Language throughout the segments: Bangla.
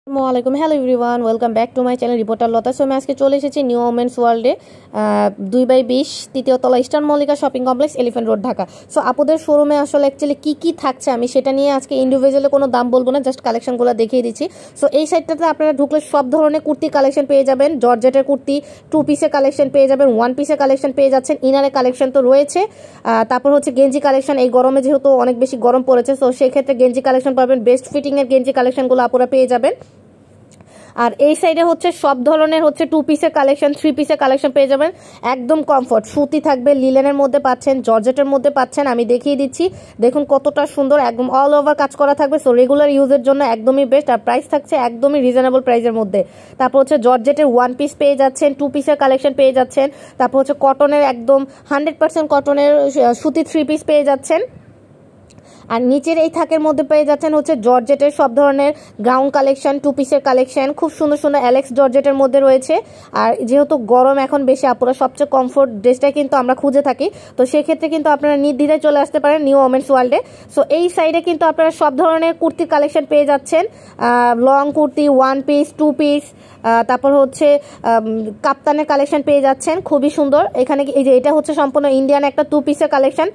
আসসালামাইকুম hello everyone welcome back to my channel reporter Lata. So আমি আজকে চলে এসেছি নিউ ওমেন্স ওয়ার্ল্ডে 2/20 তৃতীয় তলা eastern Mallika shopping complex elephant road Dhaka. So আপুদের শোরুমে আসলে অ্যাকচুয়ালি কী থাকছে আমি সেটা নিয়ে আজকে ইন্ডিভিজুয়ালি কোনো দাম বলবো না, জাস্ট কালেকশনগুলো দেখিয়ে দিচ্ছি। সো এই সাইডটাতে আপনারা ঢুকলে সব ধরনের কুর্তি কালেকশন পেয়ে যাবেন। জর্জেটের কুর্তি 2 পিসের কালেকশন পেয়ে যাবেন, 1 পিসের কালেকশন পেয়ে যাচ্ছেন, ইনারের কালেকশন তো রয়েছে। তারপর হচ্ছে গেঞ্জি কালেকশন, এই গরমে যেহেতু অনেক বেশি গরম পড়েছে সো সেক্ষেত্রে গেঞ্জি কালেকশন পাবেন, বেস্ট ফিটিংয়ের গেঞ্জি কালেকশনগুলো আপুরা পেয়ে যাবেন। আর এই সাইডে হচ্ছে সব ধরনের হচ্ছে 2 পিসের কালেকশন, 3 পিসের কালেকশন পেয়ে যাবেন। একদম কমফর্ট, সুতি থাকবে, লিলেনের মধ্যে পাচ্ছেন, জর্জেটের মধ্যে পাচ্ছেন। আমি দেখিয়ে দিচ্ছি, দেখুন কতটা সুন্দর, একদম অল ওভার কাজ করা থাকবে। সো রেগুলার ইউজের জন্য একদমই বেস্ট। আর প্রাইস থাকছে একদমই রিজনেবল প্রাইসের মধ্যে। তারপর হচ্ছে জর্জেটের 1 পিস পেয়ে যাচ্ছেন, 2 পিসের কালেকশন পেয়ে যাচ্ছেন। তারপর হচ্ছে কটনের একদম 100% কটনের সুতি 3 পিস পেয়ে যাচ্ছেন। আর নিচের এই থাকের মধ্যে পেয়ে যাচ্ছেন হচ্ছে জর্জেটের সব ধরনের গাউন কালেকশন, 2 পিসের কালেকশন, খুব সুন্দর সুন্দর অ্যালেক্স জর্জেটের মধ্যে রয়েছে। আর যেহেতু গরম এখন বেশি, আপুরা সবচেয়ে কমফোর্ট ড্রেসটাই কিন্তু আমরা খুঁজে থাকি, তো সেক্ষেত্রে কিন্তু আপনারা নির্দ্বিধায় চলে আসতে পারেন নিউ ওমেন্স ওয়ার্ল্ডে। সো এই সাইডে কিন্তু আপনারা সব ধরনের কুর্তির কালেকশন পেয়ে যাচ্ছেন, লং কুর্তি, 1 পিস, 2 পিস, তারপর হচ্ছে কাপ্তানের কালেকশন পেয়ে যাচ্ছেন, খুবই সুন্দর। এখানে এই যে এটা হচ্ছে সম্পূর্ণ ইন্ডিয়ান একটা 2 পিসের কালেকশন,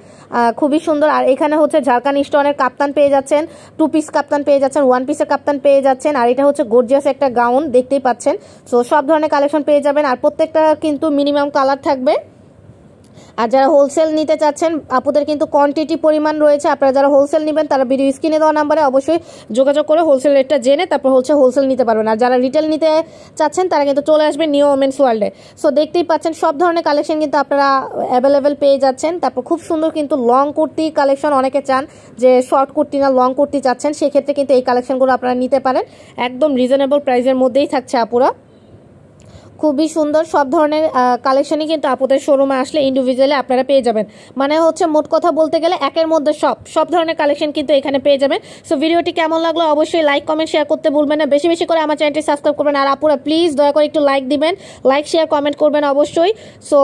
খুবই সুন্দর। আর এখানে হচ্ছে ঝাড়খান্ড স্টোনের কাপ্তান পেয়ে যাচ্ছেন, 2 পিস কাপ্তান পেয়ে যাচ্ছেন, 1 পিসের কাপ্তান পেয়ে যাচ্ছেন। আর এটা হচ্ছে গর্জিয়াস একটা গাউন, দেখতেই পাচ্ছেন। সো সব ধরনের কালেকশন পেয়ে যাবেন, আর প্রত্যেকটা কিন্তু মিনিমাম কালার থাকবে। আর যারা হোলসেল নিতে চাচ্ছেন আপুদের কিন্তু কোয়ান্টিটি পরিমাণ রয়েছে। আপনারা যারা হোলসেল নেবেন তারা ভিডিও স্ক্রিনে দেওয়া নাম্বারে অবশ্যই যোগাযোগ করে হোলসেল রেটটা জেনে তারপর হচ্ছে হোলসেল নিতে পারবেন। আর যারা রিটেল নিতে চাচ্ছেন তারা কিন্তু চলে আসবেন নিউ ওমেন্স ওয়ার্ল্ডে। সো দেখতেই পাচ্ছেন সব ধরনের কালেকশন কিন্তু আপনারা অ্যাভেলেবেল পেয়ে যাচ্ছেন। তারপর খুব সুন্দর কিন্তু লং কুর্তি কালেকশন, অনেকে চান যে শর্ট কুর্তি না লং কুর্তি চাচ্ছেন, সেক্ষেত্রে কিন্তু এই কালেকশনগুলো আপনারা নিতে পারেন। একদম রিজনেবল প্রাইসের মধ্যেই থাকছে আপুরা, খুবই সুন্দর। সব ধরনের কালেকশনই কিন্তু আপুদের শোরুমে আসলে ইন্ডিভিজুয়ালি আপনারা পেয়ে যাবেন। মানে হচ্ছে মোট কথা বলতে গেলে একের মধ্যে সব ধরনের কালেকশন কিন্তু এখানে পেয়ে যাবেন। সো ভিডিওটি কেমন লাগলো অবশ্যই লাইক কমেন্ট শেয়ার করতে ভুলবেন না, বেশি বেশি করে আমার চ্যানেলটি সাবস্ক্রাইব করবেন। আর আপুরা প্লিজ দয়া করে একটু লাইক দিবেন, লাইক শেয়ার কমেন্ট করবেন অবশ্যই। সো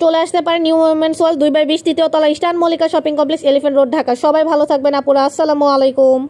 চলে আসতে পারেন নিউ ওমেন্স ওয়ার্ল্ড 2/20 তৃতীয় তলা eastern Mallika shopping complex elephant road Dhaka. সবাই ভালো থাকবেন আপুরা, আসসালামু আলাইকুম।